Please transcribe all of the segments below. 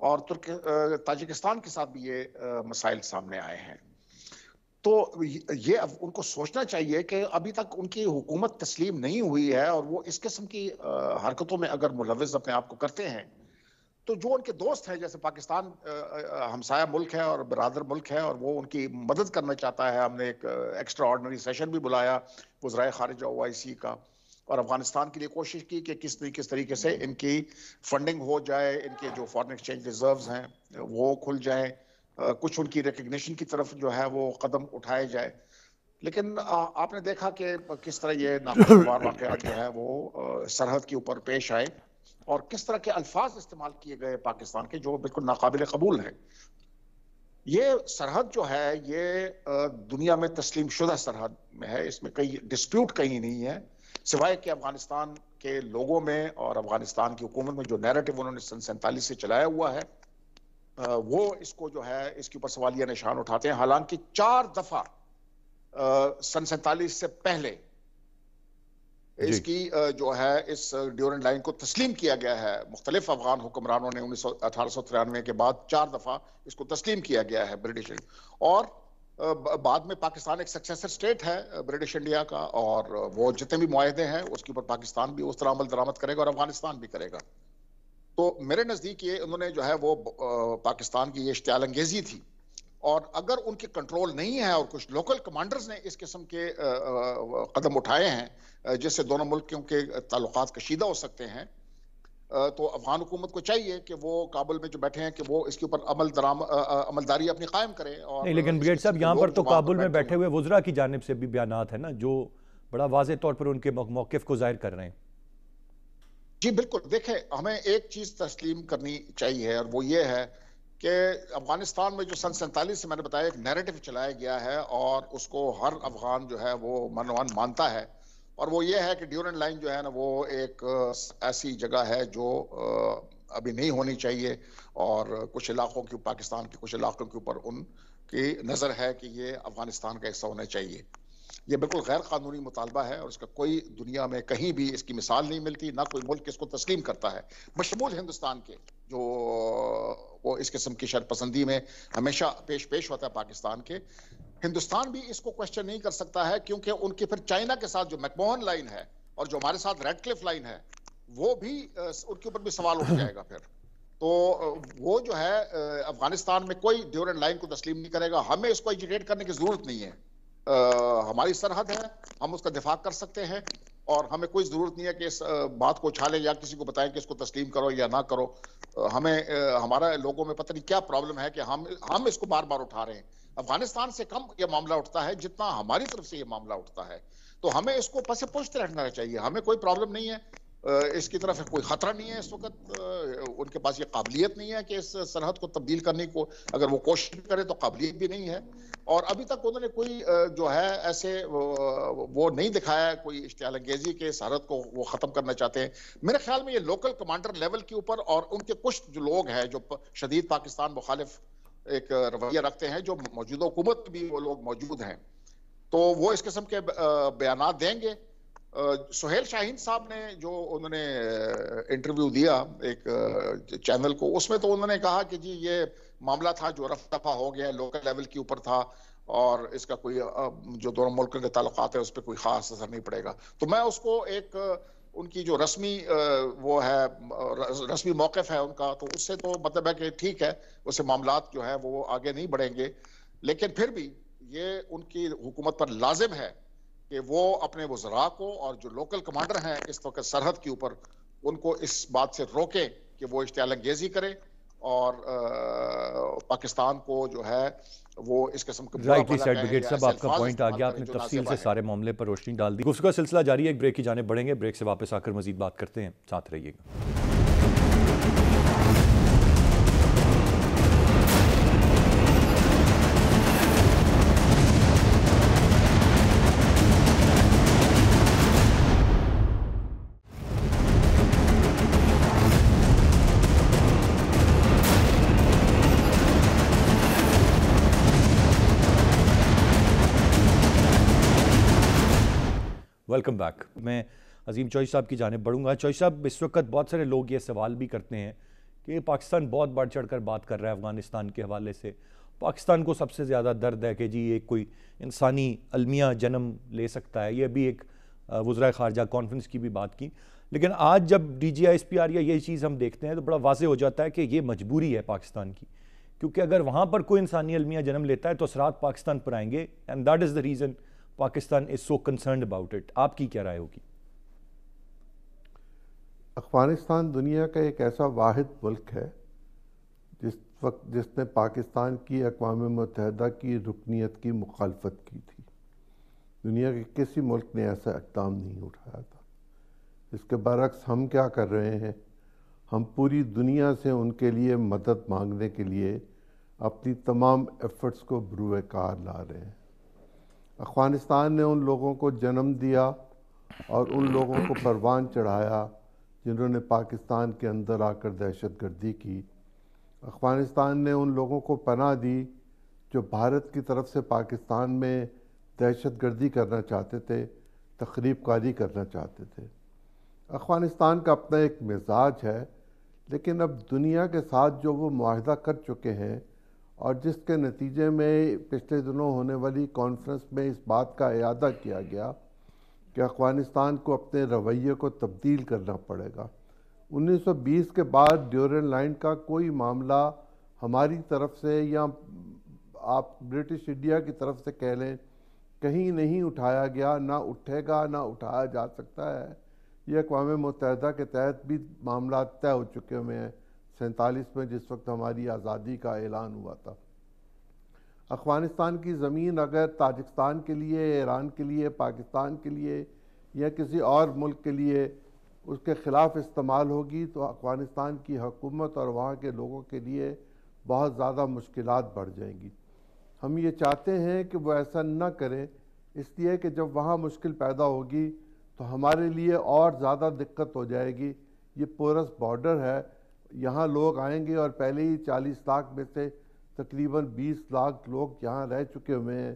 اور تاجکستان کے ساتھ بھی یہ مسائل سامنے آئے ہیں. تو یہ اب ان کو سوچنا چاہیے کہ ابھی تک ان کی حکومت تسلیم نہیں ہوئی ہے، اور وہ اس قسم کی حرکتوں میں اگر ملوث اپنے آپ کو کرتے ہیں تو جو ان کے دوست ہیں، جیسے پاکستان ہمسایہ ملک ہے اور برادر ملک ہے، اور وہ ان کی مدد کرنا چاہتا ہے. ہم نے ایک ایکسٹرا آرڈنری سیشن بھی بلایا وزرائے خارجہ OIC کا، اور افغانستان کے لیے کوشش کی کہ کس طریقے سے ان کی فنڈنگ ہو جائے، ان کے جو فارن ایکسچینج ریزروز ہیں وہ کھل جائیں، کچھ ان کی ریکگنیشن کی طرف جو ہے وہ قدم اٹھائے جائے. لیکن آپ نے دیکھا کہ کس طرح یہ ناخوشگوار واقعات جو ہے وہ سرحد کے اوپر پیش آئے، اور کس طرح کے الفاظ استعمال کیے گئے پاکستان کے جو بالکل ناقابل قبول ہیں. یہ سرحد جو ہے یہ دنیا میں تسلیم شدہ سرحد میں ہے، اس میں کوئی ڈسپیوٹ کہیں نہیں ہے، سوائے کہ افغانستان کے لوگوں میں اور افغانستان کی حکومت میں جو نیریٹو انہوں نے سن 47 سے چلایا ہوا ہے، وہ اس کو جو ہے اس کے اوپر سوالیہ نشان اٹھاتے ہیں. حالانکہ 4 دفعہ سن 47 سے پہلے اس کی جو ہے اس ڈیورنڈ لائن کو تسلیم کیا گیا ہے. مختلف افغان حکمرانوں نے 1893 کے بعد 4 دفعہ اس کو تسلیم کیا گیا ہے برٹش، اور بعد میں پاکستان ایک سکسیسر سٹیٹ ہے برٹش انڈیا کا، اور وہ جتنے بھی معاہدے ہیں اس کے اوپر پاکستان بھی اس طرح عمل درآمد کرے گا اور افغانستان بھی کرے گا. تو میرے نزدیک یہ انہوں نے جو ہے وہ پاکستان کی یہ اشتعال انگیزی تھی، اور اگر ان کے کنٹرول نہیں ہے اور کچھ لوکل کمانڈرز نے اس قسم کے قدم اٹھائے ہیں جس سے دونوں ملکوں کے تعلقات کشیدہ ہو سکتے ہیں، تو افغان حکومت کو چاہیے کہ وہ کابل میں جو بیٹھے ہیں کہ وہ اس کے اوپر عملداری اپنی قائم کرے. اور نہیں، لیکن بریگیڈ صاحب یہاں پر تو کابل میں بیٹھے ہوئے وزراء کی جانب سے بھی بیانات ہیں نا جو بڑا واضح طور پر ان کے موقف کو ظاہر کر رہے ہیں. جی بالکل، دیکھیں ہمیں ایک چیز تسلیم کرنی چاہیے، اور وہ یہ ہے کہ افغانستان میں جو سن 47 سے میں نے بتایا ایک نیریٹو چلایا گیا ہے، اور اس کو ہر افغان جو ہے وہ منوان مانتا ہے، اور وہ یہ ہے کہ ڈیورنڈ لائن جو ہے نا وہ ایک ایسی جگہ ہے جو ابھی نہیں ہونی چاہیے، اور کچھ علاقوں کی پاکستان کے کچھ علاقوں کے اوپر ان کی نظر ہے کہ یہ افغانستان کا حصہ ہونا چاہیے. یہ بالکل غیر قانونی مطالبہ ہے، اور اس کا کوئی دنیا میں کہیں بھی اس کی مثال نہیں ملتی، نہ کوئی ملک اس کو تسلیم کرتا ہے بشمول ہندوستان کے، جو وہ اس قسم کی شرپسندی میں ہمیشہ پیش ہوتا ہے پاکستان کے. ہندوستان بھی اس کو کوشچن نہیں کر سکتا ہے، کیونکہ ان کے پھر چائنا کے ساتھ جو میکموہن لائن ہے اور جو ہمارے ساتھ ریڈ کلف لائن ہے، وہ بھی ان کے اوپر بھی سوال اٹھ جائے گا پھر. تو وہ جو ہے افغانستان میں کوئی ڈیورنڈ لائن کو تسلیم نہیں کرے گا. ہمیں اس کو ایجیٹیٹ کرنے کی ضرورت نہیں ہے، ہماری سرحد ہے، ہم اس کا دفاع کر سکتے ہیں، اور ہمیں کوئی ضرورت نہیں ہے کہ اس بات کو اچھالیں یا کسی کو بتائیں کہ اس کو تسلیم کرو یا نہ کرو. ہمیں ہمارا لوگوں میں پتہ نہیں کیا پرابلم ہے کہ ہم اس کو بار بار اٹھا رہے ہیں. افغانستان سے کم یہ معاملہ اٹھتا ہے جتنا ہماری طرف سے یہ معاملہ اٹھتا ہے. تو ہمیں اس کو پس پشت رہنا چاہیے، ہمیں کوئی پرابلم نہیں ہے، اس کی طرف کوئی خطرہ نہیں ہے اس وقت. ان کے پاس یہ قابلیت نہیں ہے کہ اس سرحد کو تبدیل کرنے کو، اگر وہ کوشش کرے تو قابلیت بھی نہیں ہے. اور ابھی تک انہوں نے کوئی جو ہے ایسے وہ نہیں دکھایا ہے کوئی اشتعال انگیزی کے سرحد کو وہ ختم کرنا چاہتے ہیں. میرے خیال میں یہ لوکل کمانڈر لیول کے اوپر، اور ان کے کچھ جو لوگ ہیں جو شدید پاکستان مخالف ایک رویہ رکھتے ہیں، جو موجودہ حکومت بھی وہ لوگ موجود ہیں، تو وہ اس قسم کے بیانات دیں گے. سہیل شاہین صاحب نے جو انہوں نے انٹرویو دیا ایک چینل کو، اس میں تو انہوں نے کہا کہ جی یہ معاملہ تھا جو رفع دفع ہو گیا، لوکل لیول کے اوپر تھا، اور اس کا کوئی جو دونوں ملکوں کے تعلقات ہیں اس پہ کوئی خاص اثر نہیں پڑے گا. تو میں اس کو ایک ان کی جو رسمی وہ ہے رسمی موقف ہے ان کا، تو اس سے تو مطلب ہے کہ ٹھیک ہے، اس سے معاملات جو ہے وہ آگے نہیں بڑھیں گے. لیکن پھر بھی یہ ان کی حکومت پر لازم ہے کہ وہ اپنے وزراء کو اور جو لوکل کمانڈر ہیں اس وقت سرحد کے اوپر، ان کو اس بات سے روکیں کہ وہ اشتعال انگیزی کرے، اور پاکستان کو جو ہے وہ اس قسم کے رائٹلی سیڈ بریگیڈ صاحب، آپ کا پوائنٹ آ گیا، آپ نے تفصیل سے سارے معاملے پر روشنی ڈال دی. گفتگو کا سلسلہ جاری ہے، ایک بریک کی جانب بڑھیں گے، بریک سے واپس آ کر مزید بات کرتے ہیں، ساتھ رہیے گا. Welcome back. میں عظیم چوہی صاحب کی جانب بڑھوں گا. چوہی صاحب، اس وقت بہت سارے لوگ یہ سوال بھی کرتے ہیں کہ پاکستان بہت بڑھ چڑھ کر بات کر رہا ہے افغانستان کے حوالے سے. پاکستان کو سب سے زیادہ درد ہے کہ جی ایک کوئی انسانی المیہ جنم لے سکتا ہے. یہ بھی ایک وزرائے خارجہ کانفرنس کی بھی بات کی. لیکن آج جب D G I S P R یا یہ چیز ہم دیکھتے ہیں تو بڑا واضح ہو جاتا ہے کہ یہ مجبوری ہے پاکستان کی, کیونکہ اگر وہاں پر کوئی انسانی المیہ جنم لیتا ہے تو اثرات پاکستان پر آئیں گے, and that is the reason Pakistan is so concerned about it. آپ کی کیا رائے ہوگی؟ افغانستان دنیا کا ایک ایسا واحد ملک ہے جس نے پاکستان کی اقوام متحدہ کی رکنیت کی مخالفت کی تھی. دنیا کے کسی ملک نے ایسا اقدام نہیں اٹھایا تھا. اس کے برعکس ہم کیا کر رہے ہیں, ہم پوری دنیا سے ان کے لیے مدد مانگنے کے لیے اپنی تمام ایفرٹس کو بروئے کار لا رہے ہیں. افغانستان نے ان لوگوں کو جنم دیا اور ان لوگوں کو پروان چڑھایا جنہوں نے پاکستان کے اندر آ کر دہشت گردی کی. افغانستان نے ان لوگوں کو پناہ دی جو بھارت کی طرف سے پاکستان میں دہشت گردی کرنا چاہتے تھے, تخریب کاری کرنا چاہتے تھے. افغانستان کا اپنا ایک مزاج ہے, لیکن اب دنیا کے ساتھ جو وہ معاہدہ کر چکے ہیں اور جس کے نتیجے میں پچھلے دنوں ہونے والی کانفرنس میں اس بات کا اعادہ کیا گیا کہ افغانستان کو اپنے رویے کو تبدیل کرنا پڑے گا. 1920 کے بعد ڈیورنڈ لائن کا کوئی معاملہ ہماری طرف سے یا آپ برٹش انڈیا کی طرف سے کہہ لیں کہیں نہیں اٹھایا گیا, نہ اٹھے گا, نہ اٹھایا جا سکتا ہے. یہ اقوام متحدہ کے تحت بھی معاملات طے ہو چکے ہوئے ہیں 47 میں جس وقت ہماری آزادی کا اعلان ہوا تھا. افغانستان کی زمین اگر تاجکستان کے لیے, ایران کے لیے, پاکستان کے لیے یا کسی اور ملک کے لیے اس کے خلاف استعمال ہوگی تو افغانستان کی حکومت اور وہاں کے لوگوں کے لیے بہت زیادہ مشکلات بڑھ جائیں گی. ہم یہ چاہتے ہیں کہ وہ ایسا نہ کریں, اس لیے کہ جب وہاں مشکل پیدا ہوگی تو ہمارے لیے اور زیادہ دقت ہو جائے گی. یہ پورس بارڈر ہے, یہاں لوگ آئیں گے اور پہلے ہی 40 لاکھ میں سے تقریباً 20 لاکھ لوگ یہاں رہ چکے ہوئے ہیں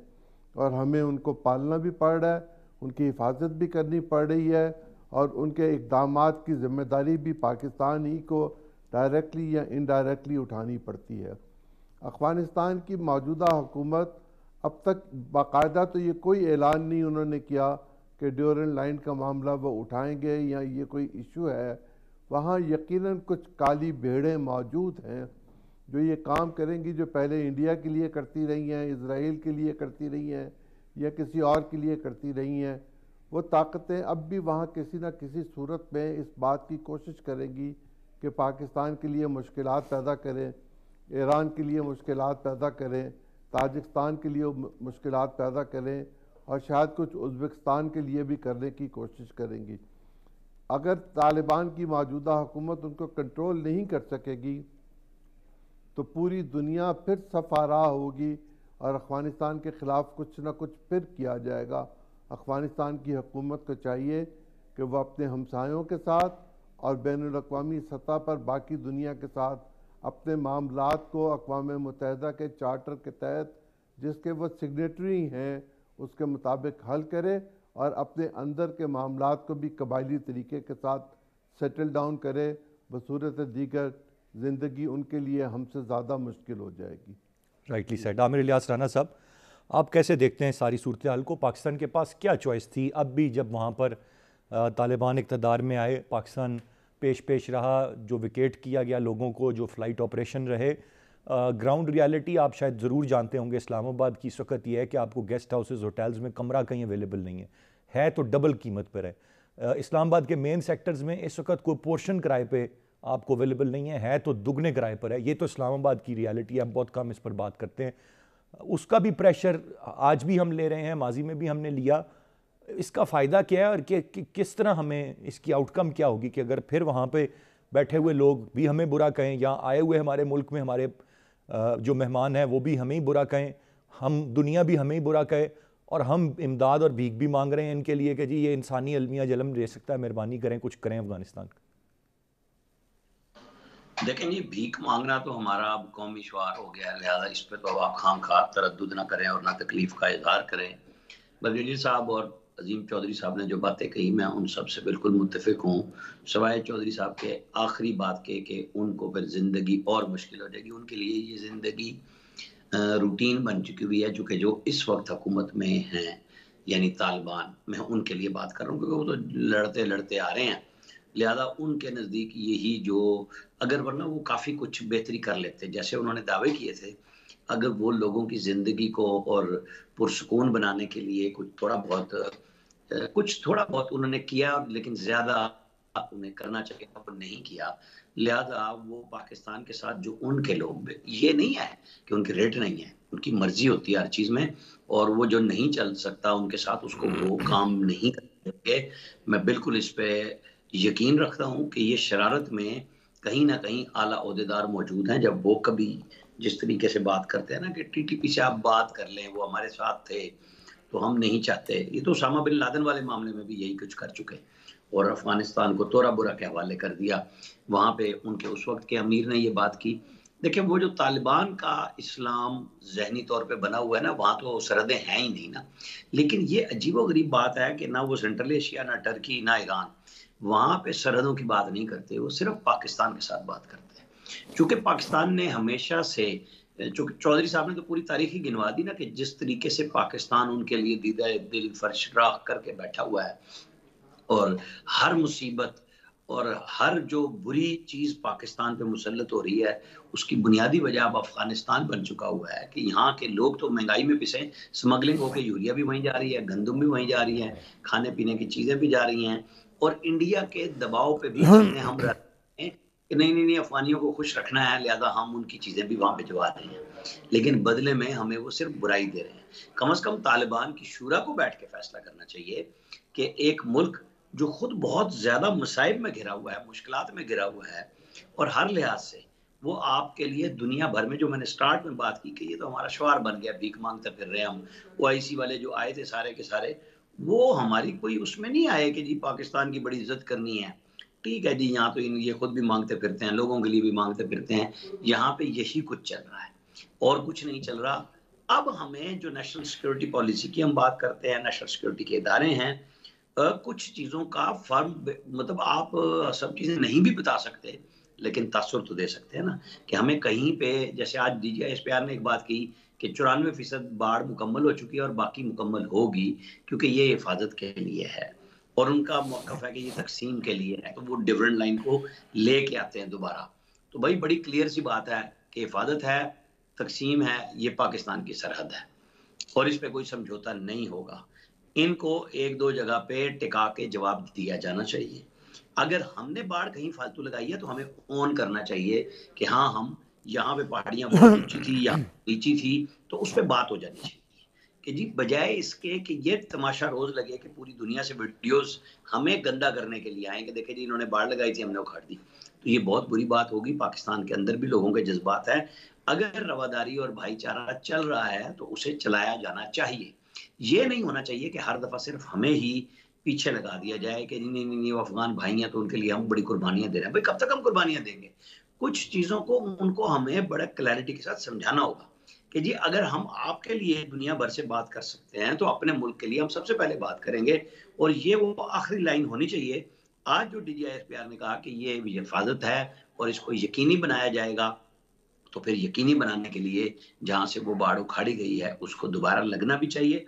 اور ہمیں ان کو پالنا بھی پڑ رہا ہے, ان کی حفاظت بھی کرنی پڑ رہی ہے اور ان کے اقدامات کی ذمہ داری بھی پاکستان ہی کو ڈائریکٹلی یا انڈائریکٹلی اٹھانی پڑتی ہے. افغانستان کی موجودہ حکومت اب تک باقاعدہ تو یہ کوئی اعلان نہیں انہوں نے کیا کہ ڈیورنڈ لائن کا معاملہ وہ اٹھائیں گے یا یہ کوئی ایشو ہے. وہاں یقیناً کچھ کالی بھیڑیں موجود ہیں جو یہ کام کریں گی, جو پہلے انڈیا کے لیے کرتی رہی ہیں, اسرائیل کے لیے کرتی رہی ہیں یا کسی اور کے لیے کرتی رہی ہیں. وہ طاقتیں اب بھی وہاں کسی نہ کسی صورت میں اس بات کی کوشش کریں گی کہ پاکستان کے لیے مشکلات پیدا کریں, ایران کے لیے مشکلات پیدا کریں, تاجکستان کے لیے مشکلات پیدا کریں اور شاید کچھ ازبکستان کے لیے بھی کرنے کی کوشش کریں گی. اگر طالبان کی موجودہ حکومت ان کو کنٹرول نہیں کر سکے گی تو پوری دنیا پھر صف آراہ ہوگی اور افغانستان کے خلاف کچھ نہ کچھ پھر کیا جائے گا. افغانستان کی حکومت کو چاہیے کہ وہ اپنے ہمسایوں کے ساتھ اور بین الاقوامی سطح پر باقی دنیا کے ساتھ اپنے معاملات کو اقوام متحدہ کے چارٹر کے تحت جس کے وہ سگنیٹری ہیں اس کے مطابق حل کرے اور اپنے اندر کے معاملات کو بھی قبائلی طریقے کے ساتھ سیٹل ڈاؤن کرے. بصورت دیگر زندگی ان کے لیے ہم سے زیادہ مشکل ہو جائے گی. Rightly said. عامر الیاس رانا صاحب, آپ کیسے دیکھتے ہیں ساری صورتحال کو؟ پاکستان کے پاس کیا چوائس تھی؟ اب بھی جب وہاں پر طالبان اقتدار میں آئے, پاکستان پیش رہا, جو ویکیٹ کیا گیا لوگوں کو, جو فلائٹ آپریشن رہے, گراؤنڈ ریالٹی آپ شاید ضرور جانتے ہوں گے اسلام آباد کی اس وقت یہ ہے کہ آپ کو گیسٹ ہاؤسز, ہوٹلز میں کمرہ کہیں اویلیبل نہیں ہے تو ڈبل قیمت پر ہے. اسلام آباد کے مین سیکٹرز میں اس وقت کوئی پورشن کرائے پہ آپ کو اویلیبل نہیں ہے تو دگنے کرائے پر ہے. یہ تو اسلام آباد کی ریالٹی ہے, ہم بہت کم اس پر بات کرتے ہیں. اس کا بھی پریشر آج بھی ہم لے رہے ہیں, ماضی میں بھی ہم نے لیا. اس کا فائدہ کیا ہے اور کس طرح ہمیں اس کی آؤٹ کم کیا ہوگی کہ اگر پھر وہاں پہ بیٹھے ہوئے لوگ بھی ہمیں برا کہیں یا آئے ہوئے ہمارے ملک میں ہمارے جو مہمان ہیں وہ بھی ہمیں ہی برا کہیں, ہم دنیا بھی ہمیں ہی برا کہے اور ہم امداد اور بھیک بھی مانگ رہے ہیں ان کے لیے کہ جی یہ انسانی المیہ جلم دے سکتا ہے, مہربانی کریں کچھ کریں افغانستان کا. دیکھیں جی, بھیک مانگنا تو ہمارا اب قومی شعار ہو گیا ہے, لہذا اس پہ تو اب آپ خام خواہ تردد نہ کریں اور نہ تکلیف کا اظہار کریں. بدری صاحب اور عظیم چودھری صاحب نے جو باتیں کہی میں ان سب سے بالکل متفق ہوں، سوائے چودھری صاحب کے آخری بات کے کہ ان کو پھر زندگی اور مشکل ہو جائے گی، ان کے لیے یہ زندگی روٹین بن چکی ہوئی ہے، چونکہ جو اس وقت حکومت میں ہیں یعنی طالبان، میں ان کے لیے بات کر رہا ہوں کیونکہ وہ تو لڑتے لڑتے آ رہے ہیں، لہذا ان کے نزدیک یہی جو اگر ورنہ وہ کافی کچھ بہتری کر لیتے جیسے انہوں نے دعوے کیے تھے، اگر وہ لوگوں کی زندگی کو اور پرسکون بنانے کے لیے کچھ تھوڑا بہت انہوں نے کیا، لیکن زیادہ انہیں کرنا چاہیے وہ نہیں کیا، لہذا وہ پاکستان کے ساتھ جو ان کے لوگ یہ نہیں ہے کہ ان کے ریٹ نہیں ہے، ان کی مرضی ہوتی ہے ہر چیز میں، اور وہ جو نہیں چل سکتا ان کے ساتھ اس کو وہ کام نہیں کرتے. میں بالکل اس پہ یقین رکھتا ہوں کہ یہ شرارت میں کہیں نہ کہیں اعلیٰ عہدیدار موجود ہیں. جب وہ کبھی جس طریقے سے بات کرتے ہیں نا کہ ٹی ٹی پی سے آپ بات کر لیں، وہ ہمارے ساتھ تھے تو ہم نہیں چاہتے، یہ تو اسامہ بن لادن والے معاملے میں بھی یہی کچھ کر چکے اور افغانستان کو تورا برا کے حوالے کر دیا. وہاں پہ ان کے اس وقت کے امیر نے یہ بات کی. دیکھیں وہ جو طالبان کا اسلام ذہنی طور پہ بنا ہوا ہے نا، وہاں تو سرحدیں ہیں ہی نہیں نا، لیکن یہ عجیب و غریب بات ہے کہ نہ وہ سینٹرل ایشیا، نہ ٹرکی، نہ ایران وہاں پہ سرحدوں کی بات نہیں کرتے، وہ صرف پاکستان کے ساتھ بات کرتے ہیں. چونکہ پاکستان نے ہمیشہ سے، چونکہ چودھری صاحب نے تو پوری تاریخ ہی گنوا دی نا کہ جس طریقے سے پاکستان ان کے لیے دیدہ دل فرش راہ کر کے بیٹھا ہوا ہے، اور ہر مصیبت اور ہر جو بری چیز پاکستان پہ مسلط ہو رہی ہے اس کی بنیادی وجہ اب افغانستان بن چکا ہوا ہے کہ یہاں کے لوگ تو مہنگائی میں پسے، سمگلنگ ہو کے یوریا بھی وہیں جا رہی ہے، گندم بھی وہیں جا رہی ہے، کھانے پینے کی چیزیں بھی جا رہی ہیں، اور انڈیا کے دباؤ پہ بھی چیزیں ہم رہتے ہیں کہ نہیں افغانیوں کو خوش رکھنا ہے، لہذا ہم ان کی چیزیں بھی وہاں بھجوا رہے ہیں، لیکن بدلے میں ہمیں وہ صرف برائی دے رہے ہیں. کم از کم طالبان کی شورا کو بیٹھ کے فیصلہ کرنا چاہیے کہ ایک ملک جو خود بہت زیادہ مصائب میں گھرا ہوا ہے، مشکلات میں گھرا ہوا ہے، اور ہر لحاظ سے وہ آپ کے لیے دنیا بھر میں، جو میں نے سٹارٹ میں بات کی کہ یہ تو ہمارا شعار بن گیا، بھیک مانگتے پھر رہے ہم، وہ آئی سی والے جو آئے تھے سارے کے سارے، وہ ہماری کوئی اس میں نہیں آئے کہ جی پاکستان کی بڑی عزت کرنی ہے. ٹھیک ہے جی، یہاں تو یہ خود بھی مانگتے پھرتے ہیں، لوگوں کے لیے بھی مانگتے پھرتے ہیں، یہاں پہ یہی کچھ چل رہا ہے اور کچھ نہیں چل رہا. اب ہمیں جو نیشنل سیکیورٹی پالیسی کی ہم بات کرتے ہیں، نیشنل سیکیورٹی کے ادارے ہیں، کچھ چیزوں کا فرم مطلب آپ سب چیزیں نہیں بھی بتا سکتے لیکن تاثر تو دے سکتے ہیں نا، کہ ہمیں کہیں پہ جیسے آج D G I S P R نے ایک بات کی کہ 94% باڑ مکمل ہو چکی ہے اور باقی مکمل ہوگی کیونکہ یہ حفاظت کے لیے ہے، اور ان کا موقف ہے کہ یہ تقسیم کے لیے ہے، تو وہ ڈیفرنٹ لائن کو لے کے آتے ہیں دوبارہ. تو بھائی بڑی کلیئر سی بات ہے کہ حفاظت ہے، تقسیم ہے، یہ پاکستان کی سرحد ہے اور اس پہ کوئی سمجھوتا نہیں ہوگا. ان کو ایک دو جگہ پہ ٹکا کے جواب دیا جانا چاہیے. اگر ہم نے باڑ کہیں فالتو لگائی ہے تو ہمیں اون کرنا چاہیے کہ ہاں ہم یہاں پہ پہاڑیاں بہت اونچی تھی یا نیچی تھی، تو اس پہ بات ہو جانی چاہیے کہ جی بجائے اس کے کہ یہ تماشا روز لگے کہ پوری دنیا سے ویڈیوز ہمیں گندا کرنے کے لیے آئیں کہ دیکھیں جی انہوں نے باڑ لگائی تھی ہم نے اکھاڑ دی، تو یہ بہت بری بات ہوگی. پاکستان کے اندر بھی لوگوں کے جذبات ہیں، اگر رواداری اور بھائی چارہ چل رہا ہے تو اسے چلایا جانا چاہیے. یہ نہیں ہونا چاہیے کہ ہر دفعہ صرف ہمیں ہی پیچھے لگا دیا جائے کہ نہیں وہ افغان بھائی ہیں تو ان کے لیے ہم بڑی قربانیاں دے رہے ہیں. بھائی کب تک ہم قربانیاں دیں گے؟ کچھ چیزوں کو ان کو ہمیں بڑے کلیئرٹی کے ساتھ سمجھانا ہوگا کہ جی اگر ہم آپ کے لیے دنیا بھر سے بات کر سکتے ہیں تو اپنے ملک کے لیے ہم سب سے پہلے بات کریں گے، اور یہ وہ آخری لائن ہونی چاہیے. آج جو D G I S P R نے کہا کہ یہ حفاظت ہے اور اس کو یقینی بنایا جائے گا، تو پھر یقینی بنانے کے لیے جہاں سے وہ باڑ اکھاڑی گئی ہے اس کو دوبارہ لگنا بھی چاہیے،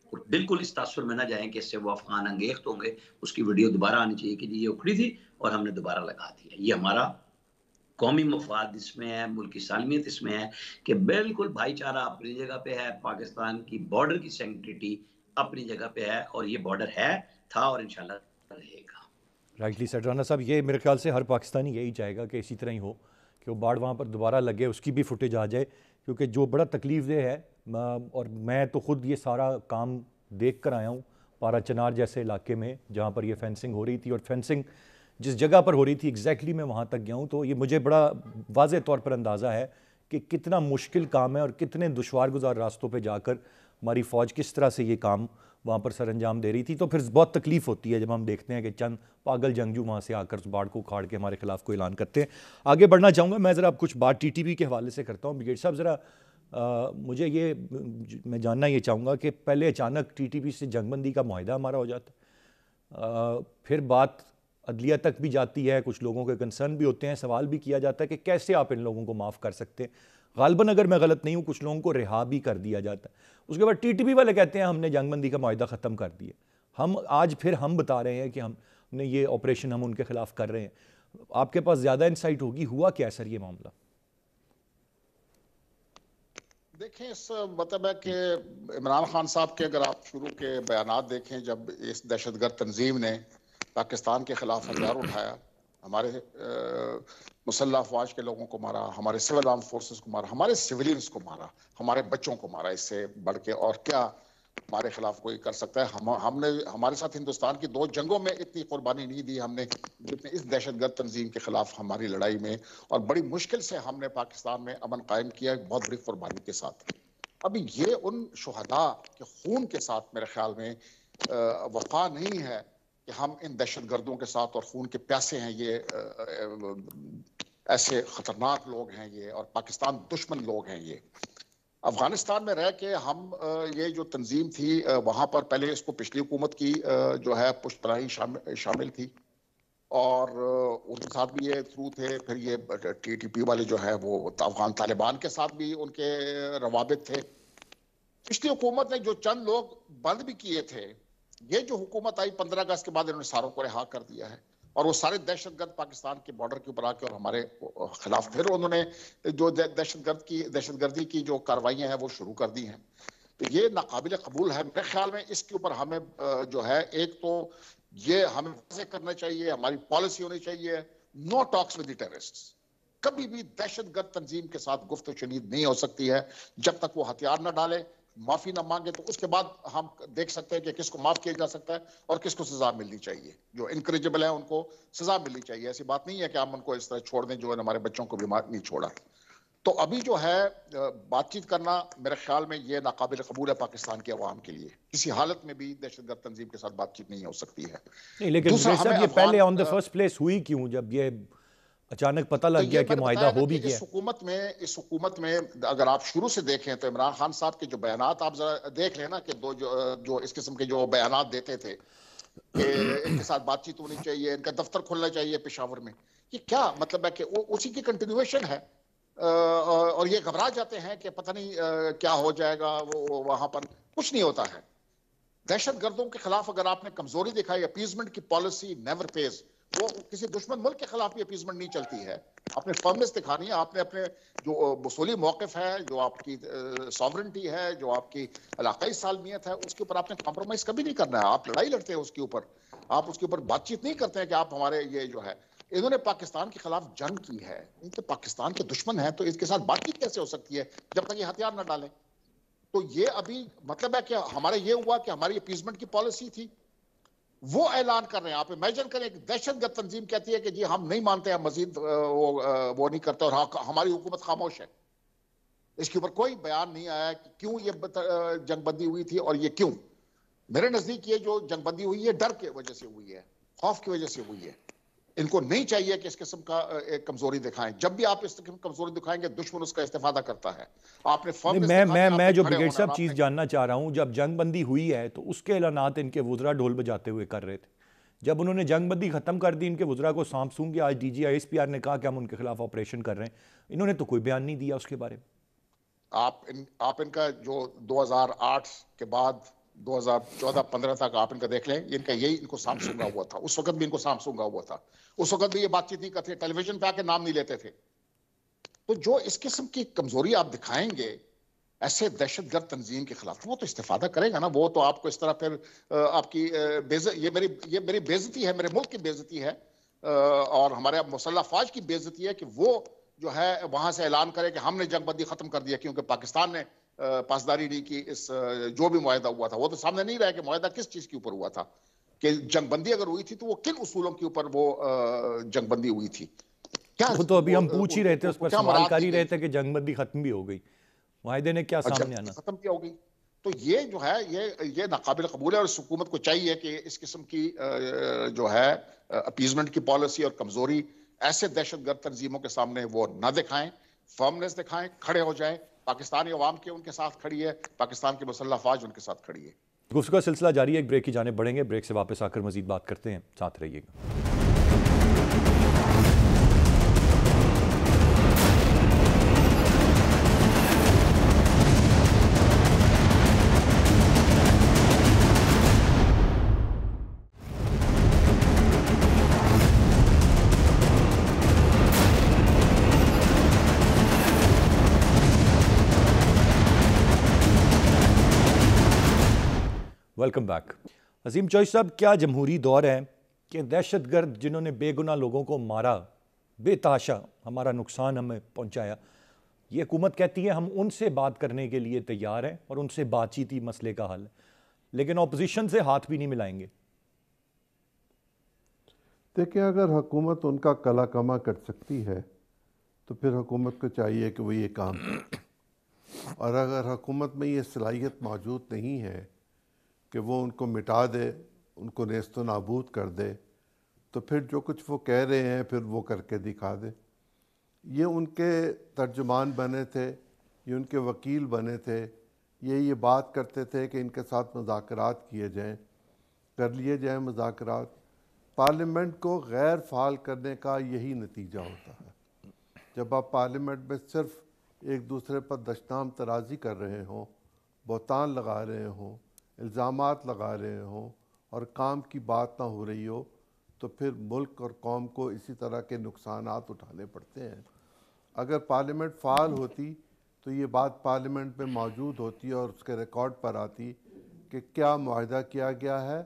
اور بالکل اس تاثر میں نہ جائیں کہ اس سے وہ افغان انگیخت ہوں گے. اس کی ویڈیو دوبارہ آنی چاہیے کہ جی یہ اکھڑی تھی اور ہم نے دوبارہ لگا دی ہے. یہ ہمارا قومی مفاد اس میں ہے، ملک کی سالمیت اس میں ہے کہ بالکل بھائی چارہ اپنی جگہ پہ ہے، پاکستان کی بارڈر کی سینکٹریٹی اپنی جگہ پہ ہے، اور یہ بارڈر ہے، تھا اور انشاءاللہ رہے گا. Rightly said. رانا صاحب یہ میرے خیال سے ہر پاکستانی یہی چاہے گا کہ اسی طرح ہی ہو کہ وہ باڑ وہاں پر دوبارہ لگے، اس کی بھی فوٹیج آ جائے، کیونکہ جو بڑا تکلیف دہ ہے، اور میں تو خود یہ سارا کام دیکھ کر آیا ہوں پارا چنار جیسے علاقے میں جہاں پر یہ فینسنگ ہو رہی تھی، اور فینسنگ جس جگہ پر ہو رہی تھی ایگزیکٹلی میں وہاں تک گیا ہوں، تو یہ مجھے بڑا واضح طور پر اندازہ ہے کہ کتنا مشکل کام ہے اور کتنے دشوار گزار راستوں پہ جا کر ہماری فوج کس طرح سے یہ کام وہاں پر سر انجام دے رہی تھی. تو پھر بہت تکلیف ہوتی ہے جب ہم دیکھتے ہیں کہ چند پاگل جنگجو وہاں سے آ کر اس باڑ کو اکھاڑ کے ہمارے خلاف کوئی اعلان کرتے ہیں. آگے بڑھنا چاہوں گا، میں ذرا کچھ بات ٹی ٹی پی کے حوالے سے کرتا ہوں. بریگیڈ صاحب ذرا مجھے یہ میں جاننا یہ چاہوں گا کہ پہلے اچانک ٹی ٹی پی سے جنگ بندی کا معاہدہ ہمارا ہو جاتا، پھر بات عدلیہ تک بھی جاتی ہے، کچھ لوگوں کے کنسرن بھی ہوتے ہیں، سوال بھی کیا جاتا ہے کہ کیسے آپ ان لوگوں کو معاف کر سکتے ہیں. غالباً اگر میں غلط نہیں ہوں کچھ لوگوں کو رہا بھی کر دیا جاتا ہے. اس کے بعد ٹی ٹی پی والے کہتے ہیں ہم نے جنگ بندی کا معاہدہ ختم کر دیا. آج پھر ہم بتا رہے ہیں کہ ہم نے یہ آپریشن ہم ان کے خلاف کر رہے ہیں. آپ کے پاس زیادہ انسائٹ ہوگی، ہوا کیا سر یہ معاملہ؟ دیکھیں، اس مطلب ہے کہ عمران خان صاحب کے اگر آپ شروع کے بیانات دیکھیں، جب اس دہشت گرد تنظیم نے پاکستان کے خلاف ہتھیار اٹھایا، ہمارے مسلح افواج کے لوگوں کو مارا، ہمارے سول آرم فورسز کو مارا، ہمارے سویلینز کو مارا، ہمارے بچوں کو مارا، اس سے بڑھ کے اور کیا ہمارے خلاف کوئی کر سکتا ہے؟ ہم نے ہمارے ساتھ ہندوستان کی 2 جنگوں میں اتنی قربانی نہیں دی ہم نے جتنے اس دہشت گرد تنظیم کے خلاف ہماری لڑائی میں، اور بڑی مشکل سے ہم نے پاکستان میں امن قائم کیا ایک بہت بڑی قربانی کے ساتھ. ابھی یہ ان شہداء کے خون کے ساتھ میرے خیال میں وفا نہیں ہے کہ ہم ان دہشت گردوں کے ساتھ اور خون کے پیاسے ہیں، یہ ایسے خطرناک لوگ ہیں یہ، اور پاکستان دشمن لوگ ہیں یہ. افغانستان میں رہ کے ہم یہ جو تنظیم تھی وہاں پر پہلے اس کو پچھلی حکومت کی جو ہے پشت پناہی شامل تھی، اور ان کے ساتھ بھی یہ تھرو تھے. پھر یہ ٹی ٹی پی والے جو ہے وہ افغان طالبان کے ساتھ بھی ان کے روابط تھے. پچھلی حکومت نے جو چند لوگ بند بھی کیے تھے، یہ جو حکومت آئی 15 اگست کے بعد انہوں نے ساروں کو رہا کر دیا ہے، اور وہ سارے دہشت گرد پاکستان کے بارڈر کے اوپر آ کے اور ہمارے خلاف پھر انہوں نے جو دہشت گردی کی جو کاروائیاں ہیں وہ شروع کر دی ہیں. تو یہ ناقابل قبول ہے. میرے خیال میں اس کے اوپر ہمیں جو ہے ایک تو یہ ہمیں واضح کرنا چاہیے، ہماری پالیسی ہونی چاہیے، نو ٹاکس ود دی ٹیررسٹس. کبھی بھی دہشت گرد تنظیم کے ساتھ گفت و شنید نہیں ہو سکتی ہے جب تک وہ ہتھیار نہ ڈالے، معافی نہ مانگے. تو اس کے بعد ہم دیکھ سکتے ہیں کہ کس کو معاف کیا جا سکتا ہے اور کس کو سزا ملنی چاہیے. جو انکریجبل ہے ان کو سزا ملنی چاہیے. ایسی بات نہیں ہے کہ ہم ان کو اس طرح چھوڑ دیں جو ہمارے بچوں کو بھی نہیں چھوڑا. تو ابھی جو ہے بات چیت کرنا میرے خیال میں یہ ناقابل قبول ہے پاکستان کے عوام کے لیے. کسی حالت میں بھی دہشت گرد تنظیم کے ساتھ بات چیت نہیں ہو سکتی ہے. نہیں لیکن صاحب یہ پہلے آن دا فرسٹ پلیس ہوئی کیوں جب یہ اچانک پتہ لگ گیا کہ معاہدہ ہو بھی گیا؟ اس حکومت میں اگر آپ شروع سے دیکھیں تو عمران خان صاحب کے جو بیانات آپ ذرا دیکھ لیں نا، کہ جو اس قسم کے جو بیانات دیتے تھے کہ ان کے ساتھ بات چیت ہونی چاہیے، ان کا دفتر کھلنا چاہیے پشاور میں، یہ کیا مطلب ہے کہ اسی کی کنٹینیویشن ہے. اور یہ گھبرا جاتے ہیں کہ پتہ نہیں کیا ہو جائے گا. وہ وہاں پر کچھ نہیں ہوتا ہے. دہشت گردوں کے خلاف اگر آپ نے کمزوری دکھائی، اپیزمنٹ کی پالیسی نیور پیز. وہ کسی دشمن ملک کے خلاف بھی اپیزمنٹ نہیں چلتی ہے. آپ نے فرمنس دکھانی ہے، آپ نے اپنے جو اصولی موقف ہے، جو آپ کی ساورنٹی ہے، جو آپ کی علاقائی سالمیت ہے، اس کے اوپر آپ نے کمپرومائز کبھی نہیں کرنا ہے. آپ لڑائی لڑتے ہیں اس کے اوپر، آپ اس کے اوپر بات چیت نہیں کرتے ہیں کہ آپ ہمارے یہ جو ہے انہوں نے پاکستان کے خلاف جنگ کی ہے، ان کے پاکستان کے دشمن ہیں، تو اس کے ساتھ بات چیت کیسے ہو سکتی ہے جب تک یہ ہتھیار نہ ڈالیں؟ تو یہ ابھی مطلب ہے کہ ہمارے یہ ہوا کہ ہماری اپیزمنٹ کی پالیسی تھی، وہ اعلان کر رہے ہیں. آپ امیجن کریں ایک دہشت گرد تنظیم کہتی ہے کہ جی ہم نہیں مانتے ہیں مزید وہ نہیں کرتے، اور ہماری حکومت خاموش ہے. اس کے اوپر کوئی بیان نہیں آیا کہ کیوں یہ جنگ بندی ہوئی تھی، اور یہ کیوں. میرے نزدیک یہ جو جنگ بندی ہوئی ہے ڈر کی وجہ سے ہوئی ہے، خوف کی وجہ سے ہوئی ہے. ان کو نہیں چاہیے کہ اس قسم کا ایک کمزوری دکھائیں. جب بھی آپ اس قسم کمزوری دکھائیں گے دشمن اس کا استفادہ کرتا ہے. آپ نے میں جو بریگیڈ صاحب چیز جاننا چاہ رہا ہوں، جب جنگ بندی ہوئی ہے تو اس کے اعلانات ان کے وزراء ڈھول بجاتے ہوئے کر رہے تھے. جب انہوں نے جنگ بندی ختم کر دی، ان کے وزراء کو سامسونگ آج D G I S P R نے کہا کہ ہم ان کے خلاف آپریشن کر رہے ہیں. انہوں نے تو کوئی بیان نہیں دیا اس کے بارے میں. آپ ان کا جو 2008 کے بعد 2014-15 تک آپ ان کا دیکھ لیں، ان کا یہی ان کو سامسونگا ہوا تھا. اس وقت بھی ان کو سامسونگا ہوا تھا. اس وقت بھی یہ بات چیت نہیں کرتے، ٹیلی ویژن پہ آ کے نام نہیں لیتے تھے. تو جو اس قسم کی کمزوری آپ دکھائیں گے ایسے دہشت گرد تنظیم کے خلاف، وہ تو استفادہ کرے گا نا. وہ تو آپ کو اس طرح پھر آپ کی یہ میری بےعزتی ہے، میرے ملک کی بےعزتی ہے، اور ہمارے مسلح افواج کی بےعزتی ہے کہ وہ جو ہے وہاں سے اعلان کرے کہ ہم نے جنگ بندی ختم کر دیا کیونکہ پاکستان نے پاسداری نہیں کی. اس جو بھی معاہدہ ہوا تھا وہ تو سامنے نہیں رہا کہ معاہدہ کس چیز کے اوپر ہوا تھا، کہ جنگ بندی اگر ہوئی تھی تو وہ کن اصولوں کے اوپر وہ جنگ بندی ہوئی تھی. وہ تو ابھی ہم پوچھ ہی رہے تھے، اس پر سوال کر ہی رہے تھے کہ جنگ بندی ختم بھی ہو گئی، معاہدے نے کیا سامنے آنا؟ ختم کیا ہو گئی. تو یہ جو ہے یہ ناقابل قبول ہے. اور اس حکومت کو چاہیے کہ اس قسم کی جو ہے اپیزمنٹ کی پالیسی اور کمزوری ایسے دہشت گرد تنظیموں کے سامنے وہ نہ دکھائیں، فرمنس دکھائیں، کھڑے ہو جائیں پاکستانی عوام کے ان کے ساتھ کھڑی ہے, پاکستان کی مسلح افواج ان کے ساتھ کھڑی ہے. گفتگو کا سلسلہ جاری ہے, ایک بریک کی جانب بڑھیں گے, بریک سے واپس آ کر مزید بات کرتے ہیں, ساتھ رہیے گا. Welcome back. عظیم چوہدری صاحب, کیا جمہوری دور ہے کہ دہشت گرد جنہوں نے بے گناہ لوگوں کو مارا, بے تحاشا ہمارا نقصان ہمیں پہنچایا, یہ حکومت کہتی ہے ہم ان سے بات کرنے کے لیے تیار ہیں اور ان سے بات چیت ہی مسئلے کا حل ہے, لیکن اپوزیشن سے ہاتھ بھی نہیں ملائیں گے. دیکھیں, اگر حکومت ان کا کلا کما کر سکتی ہے تو پھر حکومت کو چاہیے کہ وہ یہ کام کرے, اور اگر حکومت میں یہ صلاحیت موجود نہیں ہے کہ وہ ان کو مٹا دے, ان کو نیست و نابود کر دے, تو پھر جو کچھ وہ کہہ رہے ہیں پھر وہ کر کے دکھا دے. یہ ان کے ترجمان بنے تھے, یہ ان کے وکیل بنے تھے, یہ بات کرتے تھے کہ ان کے ساتھ مذاکرات کیے جائیں, کر لیے جائیں مذاکرات. پارلیمنٹ کو غیر فعال کرنے کا یہی نتیجہ ہوتا ہے. جب آپ پارلیمنٹ میں صرف ایک دوسرے پر دشنام ترازی کر رہے ہوں, بہتان لگا رہے ہوں, الزامات لگا رہے ہوں, اور کام کی بات نہ ہو رہی ہو, تو پھر ملک اور قوم کو اسی طرح کے نقصانات اٹھانے پڑتے ہیں. اگر پارلیمنٹ فعال ہوتی تو یہ بات پارلیمنٹ میں موجود ہوتی اور اس کے ریکارڈ پر آتی کہ کیا معاہدہ کیا گیا ہے,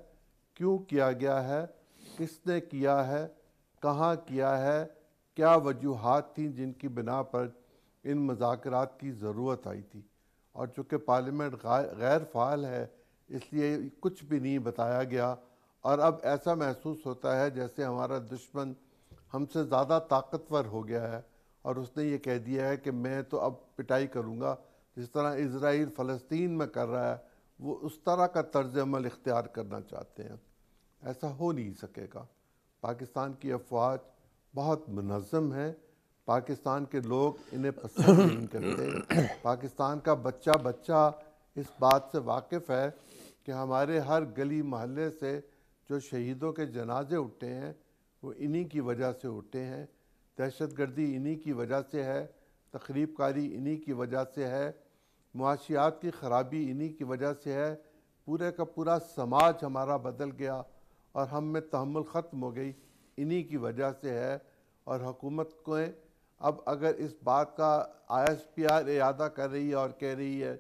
کیوں کیا گیا ہے, کس نے کیا ہے, کہاں کیا ہے, کیا وجوہات تھیں جن کی بنا پر ان مذاکرات کی ضرورت آئی تھی. اور چونکہ پارلیمنٹ غیر فعال ہے اس لیے کچھ بھی نہیں بتایا گیا, اور اب ایسا محسوس ہوتا ہے جیسے ہمارا دشمن ہم سے زیادہ طاقتور ہو گیا ہے اور اس نے یہ کہہ دیا ہے کہ میں تو اب پٹائی کروں گا. جس طرح اسرائیل فلسطین میں کر رہا ہے وہ اس طرح کا طرز عمل اختیار کرنا چاہتے ہیں. ایسا ہو نہیں سکے گا. پاکستان کی افواج بہت منظم ہیں, پاکستان کے لوگ انہیں پسند نہیں کرتے. پاکستان کا بچہ بچہ اس بات سے واقف ہے کہ ہمارے ہر گلی محلے سے جو شہیدوں کے جنازے اٹھے ہیں وہ انہی کی وجہ سے اٹھے ہیں. دہشت گردی انہی کی وجہ سے ہے, تخریب کاری انہی کی وجہ سے ہے, معاشیات کی خرابی انہی کی وجہ سے ہے. پورے کا پورا سماج ہمارا بدل گیا اور ہم میں تحمل ختم ہو گئی, انہی کی وجہ سے ہے. اور حکومت کو اب اگر اس بات کا ISPR اعادہ کر رہی ہے اور کہہ رہی ہے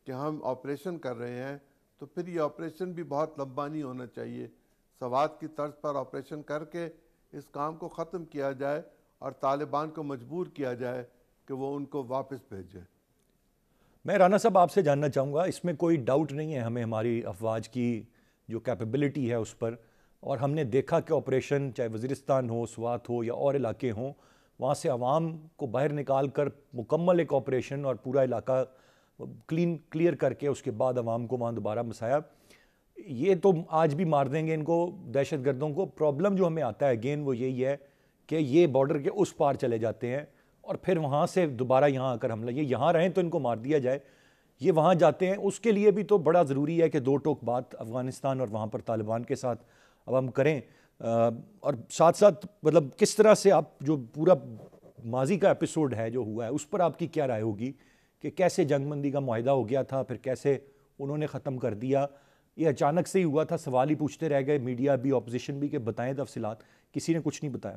کہ ہم آپریشن کر رہے ہیں, تو پھر یہ آپریشن بھی بہت لمبا نہیں ہونا چاہیے. سوات کی طرز پر آپریشن کر کے اس کام کو ختم کیا جائے اور طالبان کو مجبور کیا جائے کہ وہ ان کو واپس بھیجے. میں رانا صاحب آپ سے جاننا چاہوں گا, اس میں کوئی ڈاؤٹ نہیں ہے ہمیں ہماری افواج کی جو کیپیبلٹی ہے اس پر, اور ہم نے دیکھا کہ آپریشن چاہے وزیرستان ہو, سوات ہو یا اور علاقے ہوں, وہاں سے عوام کو باہر نکال کر مکمل ایک آپریشن اور پورا علاقہ کلیئر کر کے اس کے بعد عوام کو وہاں دوبارہ بسایا. یہ تو آج بھی مار دیں گے ان کو, دہشت گردوں کو. پرابلم جو ہمیں آتا ہے اگین وہ یہی ہے کہ یہ بارڈر کے اس پار چلے جاتے ہیں اور پھر وہاں سے دوبارہ یہاں آ کر حملہ, یہ یہاں رہیں تو ان کو مار دیا جائے, یہ وہاں جاتے ہیں. اس کے لیے بھی تو بڑا ضروری ہے کہ دو ٹوک بات افغانستان اور وہاں پر طالبان کے ساتھ اب ہم کریں. اور ساتھ ساتھ مطلب کس طرح سے آپ جو پورا ماضی کا ایپیسوڈ ہے جو ہوا ہے اس پر آپ کی کیا رائے ہوگی کہ کیسے جنگ بندی کا معاہدہ ہو گیا تھا, پھر کیسے انہوں نے ختم کر دیا, یہ اچانک سے ہی ہوا تھا, سوال ہی پوچھتے رہ گئے, میڈیا بھی اپوزیشن بھی کہ بتائیں تفصیلات, کسی نے کچھ نہیں بتایا.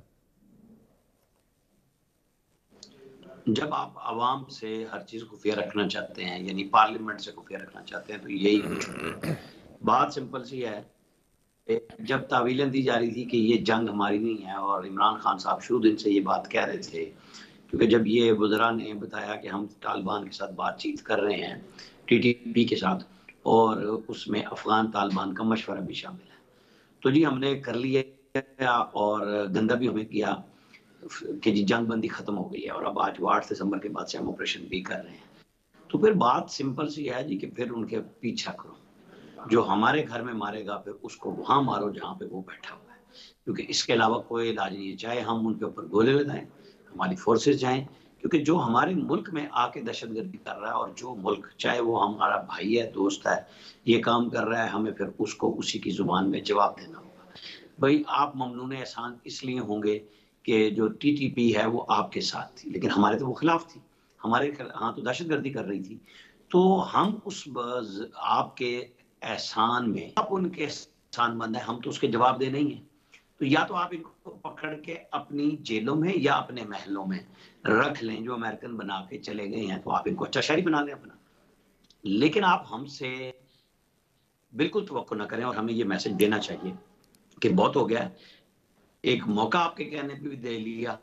جب آپ عوام سے ہر چیز خفیہ رکھنا چاہتے ہیں, یعنی پارلیمنٹ سے خفیہ رکھنا چاہتے ہیں, تو یہی کچھ ہوتا ہے. بات سمپل سی ہے, جب تعویلیں دی جا رہی تھی کہ یہ جنگ ہماری نہیں ہے, اور عمران خان صاحب شروع دن سے یہ بات کہہ رہے تھے, کیونکہ جب یہ وزراء نے بتایا کہ ہم طالبان کے ساتھ بات چیت کر رہے ہیں, TTP کے ساتھ, اور اس میں افغان طالبان کا مشورہ بھی شامل ہے, تو جی ہم نے کر لیا اور گندہ بھی ہمیں کیا کہ جی جنگ بندی ختم ہو گئی ہے, اور اب آج 8 دسمبر کے بعد سے ہم آپریشن بھی کر رہے ہیں. تو پھر بات سمپل سی ہے جی کہ پھر ان کے پیچھا کرو, جو ہمارے گھر میں مارے گا پھر اس کو وہاں مارو جہاں پہ وہ بیٹھا ہوا ہے, کیونکہ اس کے علاوہ کوئی علاج نہیں ہے. چاہے ہم ان کے اوپر گولے لگائیں, ہماری فورسز جائیں, کیونکہ جو ہمارے ملک میں آ کے دہشت گردی کر رہا ہے، اور جو ملک چاہے وہ ہمارا بھائی ہے، دوست ہے، یہ کام کر رہا ہے، ہمیں پھر اس کو اسی کی زبان میں جواب دینا ہوگا. بھائی آپ ممنون احسان اس لیے ہوں گے کہ جو ٹی ٹی پی ہے وہ آپ کے ساتھ تھی، لیکن ہمارے تو وہ خلاف تھی، ہمارے ہاں تو دہشت گردی کر رہی تھی. تو ہم اس آپ کے احسان میں، آپ ان کے احسان مند ہیں، ہم تو اس کے جواب دے نہیں ہیں. تو یا تو آپ ان کو پکڑ کے اپنی جیلوں میں یا اپنے محلوں میں رکھ لیں، جو امریکن بنا کے چلے گئے ہیں، تو آپ ان کو اچھا شہری بنا لیں اپنا. لیکن آپ ہم سے بالکل توقع نہ کریں، اور ہمیں یہ میسج دینا چاہیے کہ بہت ہو گیا ہے، ایک موقع آپ کے کہنے پہ بھی دے لیا،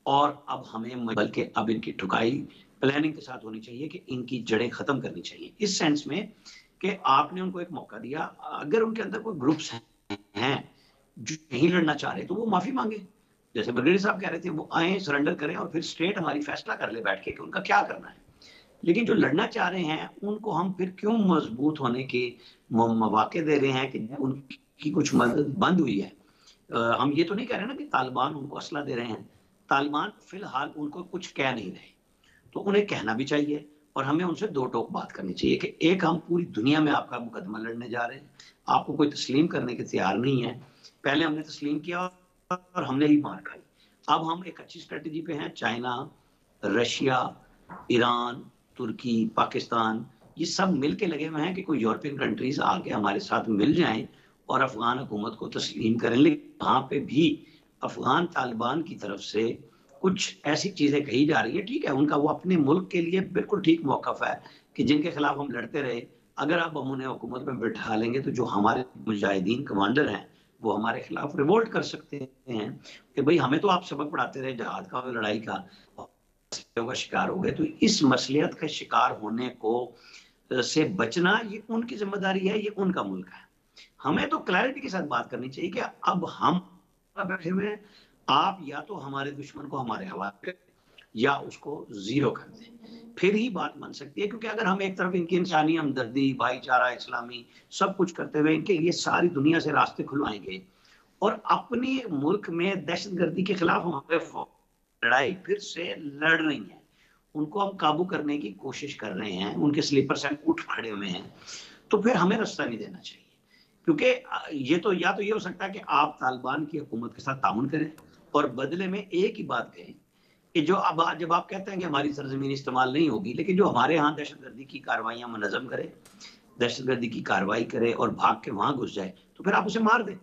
اور اب ہمیں بلکہ اب ان کی ٹھکائی پلاننگ کے ساتھ ہونی چاہیے کہ ان کی جڑیں ختم کرنی چاہیے، اس سینس میں کہ آپ نے ان کو ایک موقع دیا. اگر ان کے اندر کوئی گروپس ہیں جو نہیں لڑنا چاہ رہے تو وہ معافی مانگے، جیسے بریگیڈیئر صاحب کہہ رہے تھے، وہ آئیں سرنڈر کریں اور پھر اسٹیٹ ہماری فیصلہ کر لے بیٹھ کے کہ ان کا کیا کرنا ہے. لیکن جو لڑنا چاہ رہے ہیں ان کو ہم پھر کیوں مضبوط ہونے کے مواقع دے رہے ہیں کہ ان کی کچھ مدد بند ہوئی ہے. ہم یہ تو نہیں کہہ رہے نا کہ طالبان ان کو اسلحہ دے رہے ہیں، طالبان فی الحال ان کو کچھ کہہ نہیں رہے، تو انہیں کہنا بھی چاہیے، اور ہمیں ان سے دو ٹوک بات کرنی چاہیے کہ ایک، ہم پوری دنیا میں آپ کا مقدمہ لڑنے جا رہے ہیں، آپ کو کوئی تسلیم کرنے کے تیار نہیں ہے. پہلے ہم نے تسلیم کیا اور ہم نے ہی مار کھائی. اب ہم ایک اچھی اسٹریٹجی پہ ہیں. چائنا، رشیا، ایران، ترکی، پاکستان، یہ سب مل کے لگے ہوئے ہیں کہ کوئی یورپین کنٹریز آ کے ہمارے ساتھ مل جائیں اور افغان حکومت کو تسلیم کریں. لیکن وہاں پہ بھی افغان طالبان کی طرف سے کچھ ایسی چیزیں کہی جا رہی ہیں. ٹھیک ہے، ان کا وہ اپنے ملک کے لیے بالکل ٹھیک موقف ہے کہ جن کے خلاف ہم لڑتے رہے، اگر اب ہم انہیں حکومت میں بٹھا لیں گے تو جو ہمارے مجاہدین کمانڈر ہیں وہ ہمارے خلاف ریوولٹ کر سکتے ہیں کہ بھئی ہمیں تو آپ سبق پڑھاتے رہے جہاد کا اور لڑائی کا کا شکار ہو گئے. تو اس مصلیحت کا شکار ہونے کو سے بچنا یہ ان کی ذمہ داری ہے، یہ ان کا ملک ہے. ہمیں تو کلیئرٹی کے ساتھ بات کرنی چاہیے کہ اب ہم بیٹھے ہوئے ہیں، آپ یا تو ہمارے دشمن کو ہمارے حوالے کریں یا اس کو زیرو کر دیں، پھر ہی بات بن سکتی ہے. کیونکہ اگر ہم ایک طرف ان کی انسانی ہمدردی، بھائی چارہ اسلامی سب کچھ کرتے ہوئے ان کے لیے ساری دنیا سے راستے کھلوائیں گے، اور اپنے ملک میں دہشت گردی کے خلاف ہمارے لڑائی پھر سے لڑ رہی ہیں، ان کو ہم قابو کرنے کی کوشش کر رہے ہیں، ان کے سلیپر سے اٹھ کھڑے ہوئے ہیں، تو پھر ہمیں راستہ نہیں دینا چاہیے. کیونکہ یہ تو یا تو یہ ہو سکتا ہے کہ آپ طالبان کی حکومت کے ساتھ تعاون کریں اور بدلے میں ایک ہی بات کہیں کہ جو اب جب آپ کہتے ہیں کہ ہماری سرزمین استعمال نہیں ہوگی، لیکن جو ہمارے ہاں دہشت گردی کی کارروائیاں منظم کرے، دہشت گردی کی کارروائی کرے اور بھاگ کے وہاں گھس جائے، تو پھر آپ اسے مار دیں.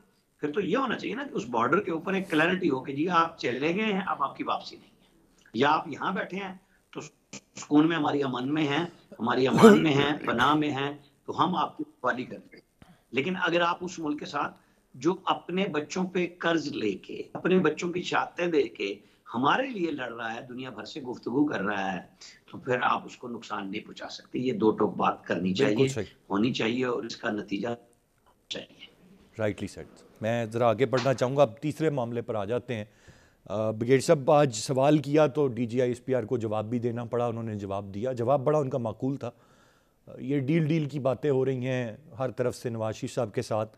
پھر تو یہ ہونا چاہیے نا کہ اس بارڈر کے اوپر ایک کلیئرٹی ہو کہ جی آپ چلے گئے ہیں، اب آپ کی واپسی نہیں ہے، یا آپ یہاں بیٹھے ہیں تو سکون میں ہماری امن میں ہیں، ہماری امان میں ہیں، پناہ میں ہیں، تو ہم آپ کی رکھوالی کریں گے. لیکن اگر آپ اس ملک کے ساتھ جو اپنے بچوں پہ قرض لے کے، اپنے بچوں کی شہادتیں دے کے ہمارے لیے لڑ رہا ہے، دنیا بھر سے گفتگو کر رہا ہے، تو پھر آپ اس کو نقصان نہیں پہنچا سکتے. یہ دو ٹوک بات کرنی بالکل چاہیے، صحیح، ہونی چاہیے، اور اس کا نتیجہ چاہیے. Rightly said. میں ذرا آگے بڑھنا چاہوں گا، اب تیسرے معاملے پر آ جاتے ہیں. بریگیڈیئر صاحب آج سوال کیا تو D G I S P R کو جواب بھی دینا پڑا، انہوں نے جواب دیا، جواب بڑا ان کا معقول تھا. یہ ڈیل کی باتیں ہو رہی ہیں ہر طرف سے نواز شریف صاحب کے ساتھ.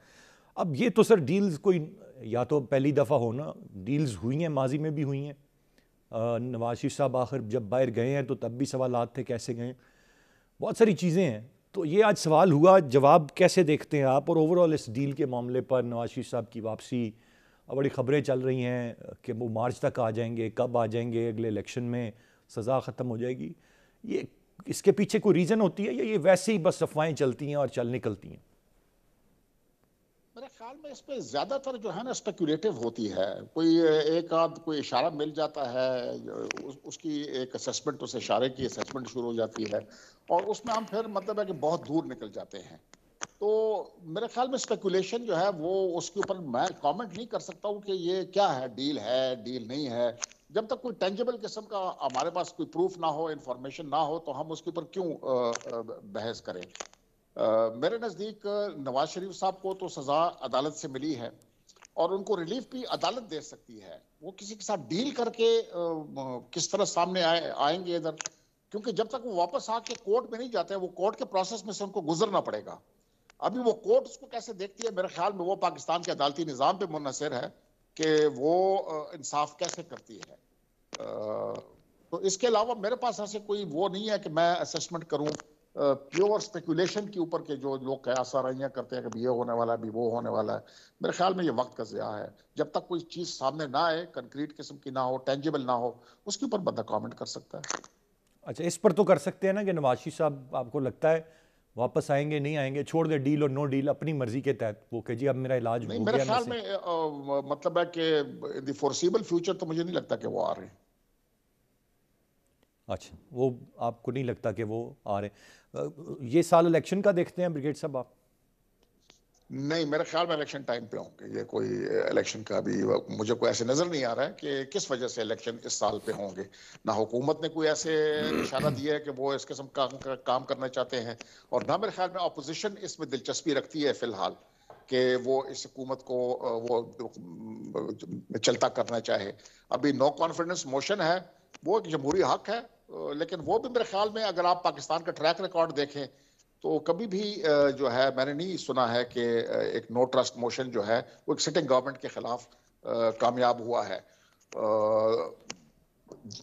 اب یہ تو سر ڈیلز کوئی یا تو پہلی دفعہ ہونا، ڈیلز ہوئی ہیں، ماضی میں بھی ہوئی ہیں. نواز شریف صاحب آخر جب باہر گئے ہیں تو تب بھی سوالات تھے کیسے گئے، بہت ساری چیزیں ہیں. تو یہ آج سوال ہوا، جواب کیسے دیکھتے ہیں آپ؟ اور اوور آل اس ڈیل کے معاملے پر نواز شریف صاحب کی واپسی، بڑی خبریں چل رہی ہیں کہ وہ مارچ تک آ جائیں گے، کب آ جائیں گے؟ اگلے الیکشن میں سزا ختم ہو جائے گی. یہ اس کے پیچھے کوئی ریزن ہوتی ہے یا یہ ویسے ہی بس افواہیں چلتی ہیں اور چل نکلتی ہیں؟ میرے خیال میں اس پہ زیادہ تر جو ہے نا اسپیکولیٹو ہوتی ہے. کوئی ایک آدھ کوئی اشارہ مل جاتا ہے، اس کی ایک اسسمنٹ، اس اشارے کی اسسمنٹ شروع ہو جاتی ہے، اور اس میں ہم پھر مطلب ہے کہ بہت دور نکل جاتے ہیں. تو میرے خیال میں اسپیکولیشن جو ہے وہ اس کے اوپر میں کامنٹ نہیں کر سکتا ہوں کہ یہ کیا ہے، ڈیل ہے، ڈیل نہیں ہے. جب تک کوئی ٹینجیبل قسم کا ہمارے پاس کوئی پروف نہ ہو، انفارمیشن نہ ہو، تو ہم اس کے اوپر کیوں بحث کریں. میرے نزدیک نواز شریف صاحب کو تو سزا عدالت سے ملی ہے، اور ان کو ریلیف بھی عدالت دے سکتی ہے. وہ کسی کے ساتھ ڈیل کر کے کس طرح سامنے آئیں گے ادھر، کیونکہ جب تک وہ واپس آ کے کورٹ میں نہیں جاتے ہیں، وہ کورٹ کے پروسیس میں سے ان کو گزرنا پڑے گا. ابھی وہ کورٹ اس کو کیسے دیکھتی ہے، میرے خیال میں وہ پاکستان کے عدالتی نظام پہ منحصر ہے کہ وہ انصاف کیسے کرتی ہے. تو اس کے علاوہ میرے پاس ایسے کوئی وہ نہیں ہے کہ میں اسیسمنٹ کروں پیور اسپیکولیشن کے اوپر کہ جو لوگ قیاس آرائیاں کرتے ہیں کہ یہ ہونے والا ہے ابھی وہ ہونے والا ہے. میرے خیال میں یہ وقت کا ضیاع ہے. جب تک کوئی چیز سامنے نہ آئے، کنکریٹ قسم کی نہ ہو، ٹینجیبل نہ ہو، اس کے اوپر بندہ کامنٹ کر سکتا ہے. اچھا، اس پر تو کر سکتے ہیں نا کہ نواز شریف صاحب آپ کو لگتا ہے واپس آئیں گے نہیں آئیں گے، چھوڑ دے ڈیل اور نو ڈیل اپنی مرضی کے تحت، وہ کہ جی اب میرا علاج نہیں، ہو میرے گیا. خیال میں مطلب ہے کہ دی فورسیبل فیوچر تو مجھے نہیں لگتا کہ وہ آ رہے ہیں. اچھا، وہ آپ کو نہیں لگتا کہ وہ آ رہے ہیں. یہ سال الیکشن کا دیکھتے ہیں بریگیڈ صاحب آپ؟ نہیں، میرے خیال میں الیکشن ٹائم پہ ہوں گے. یہ کوئی الیکشن کا بھی مجھے کوئی ایسے نظر نہیں آ رہا ہے کہ کس وجہ سے الیکشن اس سال پہ ہوں گے. نہ حکومت نے کوئی ایسے اشارہ دیا ہے کہ وہ اس قسم کا کام کرنا چاہتے ہیں، اور نہ میرے خیال میں اپوزیشن اس میں دلچسپی رکھتی ہے فی الحال کہ وہ اس حکومت کو وہ چلتا کرنا چاہے. ابھی نو کانفیڈنس موشن ہے، وہ ایک جمہوری حق ہے، لیکن وہ بھی میرے خیال میں اگر آپ پاکستان کا ٹریک ریکارڈ دیکھیں تو کبھی بھی جو ہے میں نے نہیں سنا ہے کہ ایک نو ٹرسٹ موشن جو ہے وہ ایک سٹنگ گورنمنٹ کے خلاف کامیاب ہوا ہے.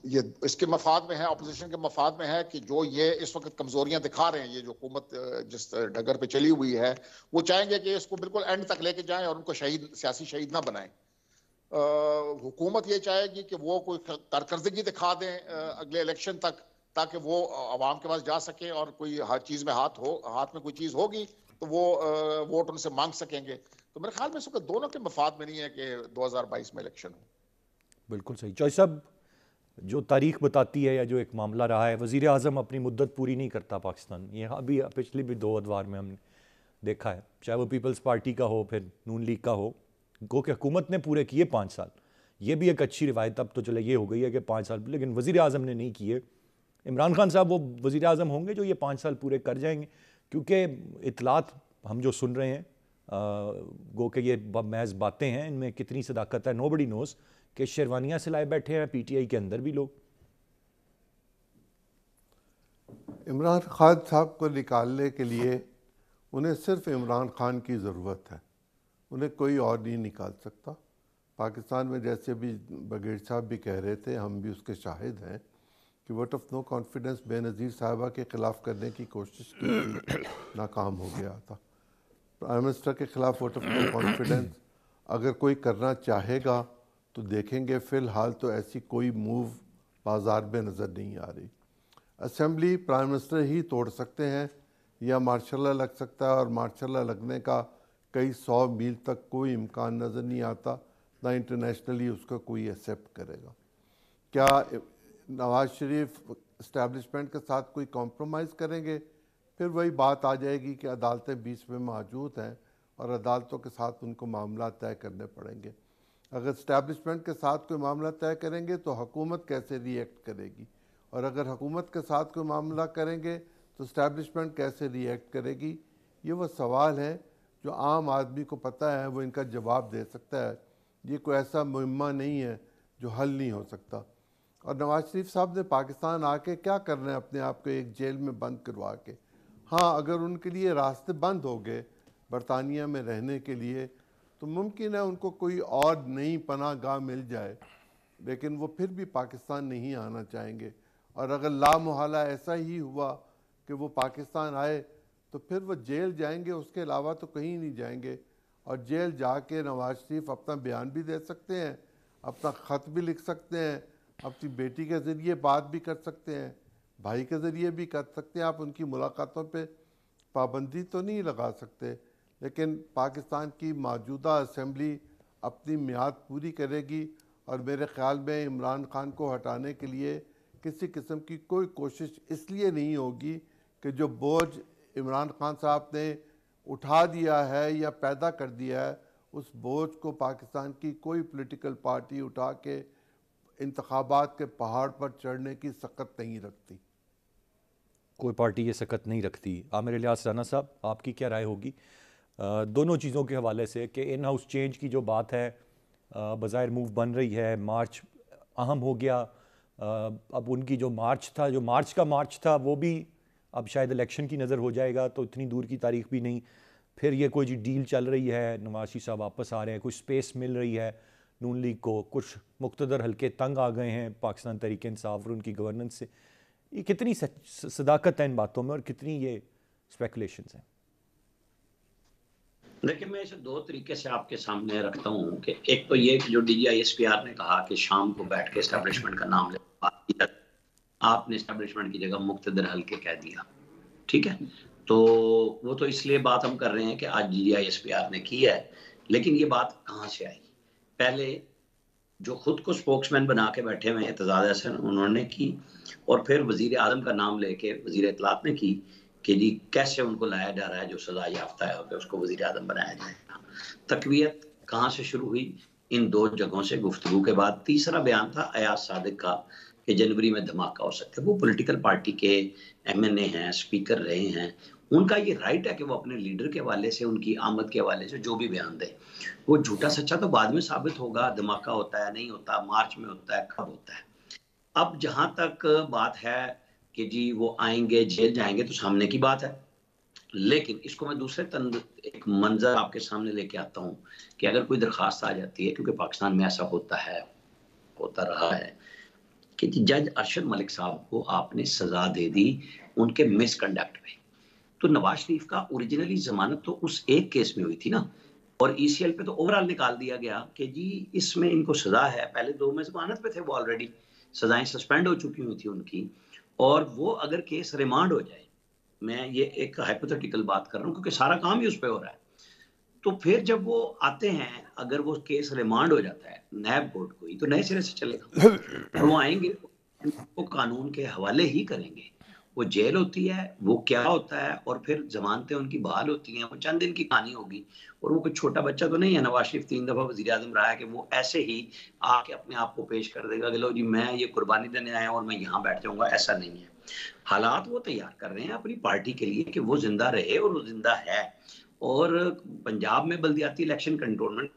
یہ اس کے مفاد میں ہے، اپوزیشن کے مفاد میں ہے کہ جو یہ اس وقت کمزوریاں دکھا رہے ہیں، یہ جو حکومت جس ڈگر پہ چلی ہوئی ہے، وہ چاہیں گے کہ اس کو بالکل اینڈ تک لے کے جائیں اور ان کو شہید، سیاسی شہید نہ بنائیں. حکومت یہ چاہے گی کہ وہ کوئی کارکردگی دکھا دیں اگلے الیکشن تک، تاکہ وہ عوام کے پاس جا سکیں اور کوئی ہر چیز میں ہاتھ میں کوئی چیز ہوگی تو وہ ووٹ ان سے مانگ سکیں گے. تو میرے خیال میں اس وقت دونوں کے مفاد میں نہیں ہے کہ 2022 میں الیکشن ہو. بالکل صحیح. چوہے صاحب، جو تاریخ بتاتی ہے یا جو ایک معاملہ رہا ہے، وزیر اعظم اپنی مدت پوری نہیں کرتا پاکستان. یہ ابھی پچھلی بھی 2 ادوار میں ہم نے دیکھا ہے، چاہے وہ پیپلز پارٹی کا ہو، پھر نون لیگ کا ہو، گو کہ حکومت نے پورے کیے 5 سال. یہ بھی ایک اچھی روایت اب تو چلے یہ ہو گئی ہے کہ 5 سال، لیکن وزیر اعظم نے نہیں کیے. عمران خان صاحب وہ وزیر اعظم ہوں گے جو یہ 5 سال پورے کر جائیں گے؟ کیونکہ اطلاعات ہم جو سن رہے ہیں، گو کہ یہ محض باتیں ہیں، ان میں کتنی صداقت ہے نو بڈی نوز، کہ شیروانیاں سے لائے بیٹھے ہیں پی ٹی آئی کے اندر بھی لوگ. عمران خان صاحب کو نکالنے کے لیے انہیں صرف عمران خان کی ضرورت ہے، انہیں کوئی اور نہیں نکال سکتا. پاکستان میں جیسے بھی بگیڑ صاحب بھی کہہ رہے تھے، ہم بھی اس کے شاہد ہیں کہ ووٹ آف نو کانفیڈنس بے نظیر صاحبہ کے خلاف کرنے کی کوشش کی تھی، ناکام ہو گیا تھا. پرائم منسٹر کے خلاف ووٹ آف نو کانفیڈنس اگر کوئی کرنا چاہے گا تو دیکھیں گے. فی الحال تو ایسی کوئی موو بازار میں نظر نہیں آ رہی. اسمبلی پرائم منسٹر ہی توڑ سکتے ہیں یا مارشل لا لگ سکتا ہے، اور مارشل لا لگنے کا کئی 100 میل تک کوئی امکان نظر نہیں آتا، نہ انٹرنیشنلی اس کا کوئی ایکسیپٹ کرے گا. کیا نواز شریف اسٹیبلشمنٹ کے ساتھ کوئی کمپرومائز کریں گے؟ پھر وہی بات آ جائے گی کہ عدالتیں بیچ میں موجود ہیں اور عدالتوں کے ساتھ ان کو معاملات طے کرنے پڑیں گے. اگر اسٹیبلشمنٹ کے ساتھ کوئی معاملہ طے کریں گے تو حکومت کیسے ری ایکٹ کرے گی، اور اگر حکومت کے ساتھ کوئی معاملہ کریں گے تو اسٹیبلشمنٹ کیسے ری ایکٹ کرے گی؟ یہ وہ سوال ہے جو عام آدمی کو پتہ ہے، وہ ان کا جواب دے سکتا ہے. یہ کوئی ایسا مہمہ نہیں ہے جو حل نہیں ہو سکتا. اور نواز شریف صاحب نے پاکستان آ کے کیا کرنا ہے اپنے آپ کو ایک جیل میں بند کروا کے؟ ہاں، اگر ان کے لیے راستے بند ہو گئے برطانیہ میں رہنے کے لیے تو ممکن ہے ان کو کوئی اور نئی پناہ گاہ مل جائے، لیکن وہ پھر بھی پاکستان نہیں آنا چاہیں گے. اور اگر لامحالہ ایسا ہی ہوا کہ وہ پاکستان آئے تو پھر وہ جیل جائیں گے، اس کے علاوہ تو کہیں نہیں جائیں گے. اور جیل جا کے نواز شریف اپنا بیان بھی دے سکتے ہیں، اپنا خط بھی لکھ سکتے ہیں، اپنی بیٹی کے ذریعے بات بھی کر سکتے ہیں، بھائی کے ذریعے بھی کر سکتے ہیں. آپ ان کی ملاقاتوں پہ پابندی تو نہیں لگا سکتے، لیکن پاکستان کی موجودہ اسمبلی اپنی میعاد پوری کرے گی. اور میرے خیال میں عمران خان کو ہٹانے کے لیے کسی قسم کی کوئی کوشش اس لیے نہیں ہوگی کہ جو بوجھ عمران خان صاحب نے اٹھا دیا ہے یا پیدا کر دیا ہے، اس بوجھ کو پاکستان کی کوئی پولیٹیکل پارٹی اٹھا کے انتخابات کے پہاڑ پر چڑھنے کی سخت نہیں رکھتی. کوئی پارٹی یہ سکت نہیں رکھتی. عامر الیاس رانا صاحب، آپ کی کیا رائے ہوگی دونوں چیزوں کے حوالے سے کہ ان ہاؤس چینج کی جو بات ہے بظاہر موو بن رہی ہے، مارچ اہم ہو گیا، اب ان کی جو مارچ کا مارچ تھا وہ بھی اب شاید الیکشن کی نظر ہو جائے گا، تو اتنی دور کی تاریخ بھی نہیں. پھر یہ کوئی ڈیل چل رہی ہے، نواز شریف صاحب واپس آ رہے ہیں، کوئی سپیس مل رہی ہے، نون لیگ کو، کچھ مقتدر حلقے تنگ آ گئے ہیں پاکستان تحریک انصاف اور ان کی گورننس سے. یہ کتنی صداقت ہے ان باتوں میں اور کتنی یہ اسپیکولیشنز ہیں؟ دیکھیں میں اسے دو طریقے سے آپ کے سامنے رکھتا ہوں کہ ایک تو یہ کہ جو D G I S P R نے کہا کہ شام کو بیٹھ کے اسٹیبلشمنٹ کا نام لے، آپ نے اسٹیبلشمنٹ کی جگہ مقتدر حلقے کہہ دیا، ٹھیک ہے. تو وہ تو اس لیے بات ہم کر رہے ہیں کہ آج D G I S P R نے کی ہے، لیکن یہ بات کہاں سے آئی؟ پہلے جو خود کو سپوکس مین بنا کے بیٹھے ہوئے اعتزاز احسن انہوں نے کی، اور پھر وزیر اعظم کا نام لے کے وزیر اطلاعات نے کی کہ جی کیسے ان کو لایا جا رہا ہے جو سزا یافتہ ہے اور اس کو وزیر اعظم بنایا جائے گا. تقویت کہاں سے شروع ہوئی؟ ان دو جگہوں سے گفتگو کے بعد. تیسرا بیان تھا ایاز صادق کا کہ جنوری میں دھماکہ ہو سکتا ہے. وہ پولیٹیکل پارٹی کے ایم این اے ہیں، اسپیکر رہے ہیں، ان کا یہ رائٹ ہے کہ وہ اپنے لیڈر کے حوالے سے، ان کی آمد کے حوالے سے جو بھی بیان دے. وہ جھوٹا سچا تو بعد میں ثابت ہوگا، دھماکہ ہوتا ہے نہیں ہوتا، مارچ میں ہوتا ہے کب ہوتا ہے. اب جہاں تک بات ہے کہ جی وہ آئیں گے جیل جائیں گے تو سامنے کی بات ہے، لیکن اس کو میں دوسرے ایک منظر آپ کے سامنے لے کے آتا ہوں کہ اگر کوئی درخواست آ جاتی ہے، کیونکہ پاکستان میں ایسا ہوتا ہے، ہوتا رہا ہے کہ جج ارشد ملک صاحب کو آپ نے سزا دے دی ان کے مس کنڈکٹ پہ. تو نواز شریف کا اوریجنلی ضمانت تو اس ایک کیس میں ہوئی تھی نا، اور ای سی ایل پہ تو اوورال نکال دیا گیا کہ جی اس میں ان کو سزا ہے. پہلے دو میں ضمانت پہ تھے وہ، آلریڈی سزائیں سسپینڈ ہو چکی ہوئی تھی ان کی، اور وہ اگر کیس ریمانڈ ہو جائے، میں یہ ایک ہائپوتھیٹیکل بات کر رہا ہوں کیونکہ سارا کام ہی اس پہ ہو رہا ہے، تو پھر جب وہ آتے ہیں اگر وہ کیس ریمانڈ ہو جاتا ہے نیب بورڈ کو ہی، تو نئے سرے سے چلے گا، اور وہ آئیں گے وہ قانون کے حوالے ہی کریں گے. وہ جیل ہوتی ہے، وہ کیا ہوتا ہے، اور پھر ضمانتیں ان کی بحال ہوتی ہیں، وہ چند دن کی کہانی ہوگی. اور وہ کوئی چھوٹا بچہ تو نہیں ہے، نواز شریف 3 دفعہ وزیر اعظم رہا ہے کہ وہ ایسے ہی آ کے اپنے آپ کو پیش کر دے گا کہ لو جی میں یہ قربانی دینے آیا ہوں اور میں یہاں بیٹھ جاؤں گا. ایسا نہیں ہے. حالات وہ تیار کر رہے ہیں اپنی پارٹی کے لیے کہ وہ زندہ رہے، اور وہ زندہ ہے. اور پنجاب میں بلدیاتی الیکشن کنٹرولمنٹ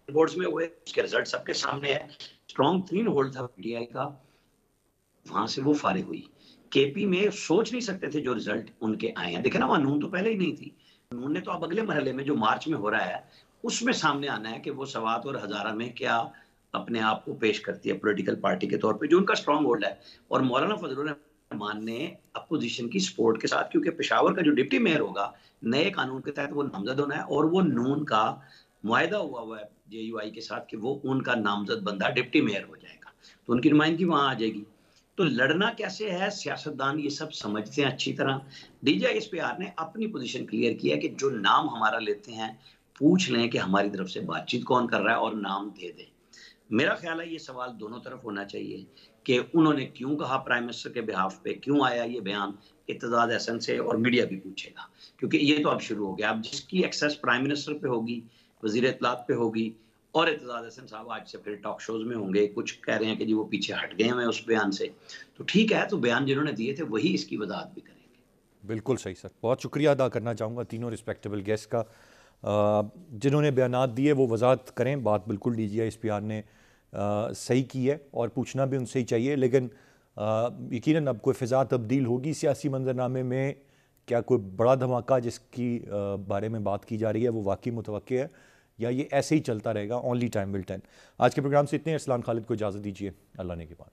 بورڈز میں ہوئے، اس کے رزلٹ سب کے سامنے ہے. اسٹرانگ 3 ہولڈ تھا پی ٹی آئی کا، وہاں سے وہ فارغ ہوئی. کے پی میں سوچ نہیں سکتے تھے جو رزلٹ ان کے آئے ہیں. دیکھیں نا وہاں نون تو پہلے ہی نہیں تھی، نون نے تو اب اگلے مرحلے میں جو مارچ میں ہو رہا ہے اس میں سامنے آنا ہے کہ وہ سوات اور ہزارہ میں کیا اپنے آپ کو پیش کرتی ہے پولیٹیکل پارٹی کے طور پہ جو ان کا اسٹرانگ ہولڈ ہے. اور مولانا فضل الرحمان نے اپوزیشن کی سپورٹ کے ساتھ، کیونکہ پشاور کا جو ڈپٹی میئر ہوگا نئے قانون کے تحت وہ نامزد ہونا ہے، اور وہ نون کا معاہدہ ہوا ہے جے یو آئی کے ساتھ کہ وہ ان کا نامزد بندہ ڈپٹی میئر ہو جائے گا، تو ان کی نمائندگی وہاں آ جائے گی. تو لڑنا کیسے ہے، سیاستدان یہ سب سمجھتے ہیں اچھی طرح. D G I S P R نے اپنی پوزیشن کلیئر کیا کہ جو نام ہمارا لیتے ہیں پوچھ لیں کہ ہماری طرف سے بات چیت کون کر رہا ہے اور نام دے دیں. میرا خیال ہے یہ سوال دونوں طرف ہونا چاہیے کہ انہوں نے کیوں کہا پرائم منسٹر کے بہاف پہ، کیوں آیا یہ بیان اعتزاز احسن سے، اور میڈیا بھی پوچھے گا کیونکہ یہ تو اب شروع ہو گیا. اب جس کی ایکسیس پرائم منسٹر پہ ہوگی، وزیر اطلاعات پہ ہوگی، اور اعتزاز احسن صاحب آج سے پھر ٹاک شوز میں ہوں گے. کچھ کہہ رہے ہیں کہ جی وہ پیچھے ہٹ گئے ہیں اس بیان سے، تو ٹھیک ہے، تو بیان جنہوں نے دیے تھے وہی اس کی وضاحت بھی کریں گے. بالکل صحیح سر، بہت شکریہ ادا کرنا چاہوں گا تینوں رسپیکٹیبل گیسٹ کا جنہوں نے بیانات دیے. وہ وضاحت کریں، بات بالکل D G I S P R نے صحیح کی ہے اور پوچھنا بھی ان سے ہی چاہیے. لیکن یقیناً اب کوئی فضا تبدیل ہوگی سیاسی منظرنامے میں، کیا کوئی بڑا دھماکہ جس کی بارے میں بات کی جا رہی ہے وہ واقعی متوقع ہے، یا یہ ایسے ہی چلتا رہے گا؟ Only time will tell. آج کے پروگرام سے اتنے. ارسلان خالد کو اجازت دیجیے، اللہ نے کے بعد.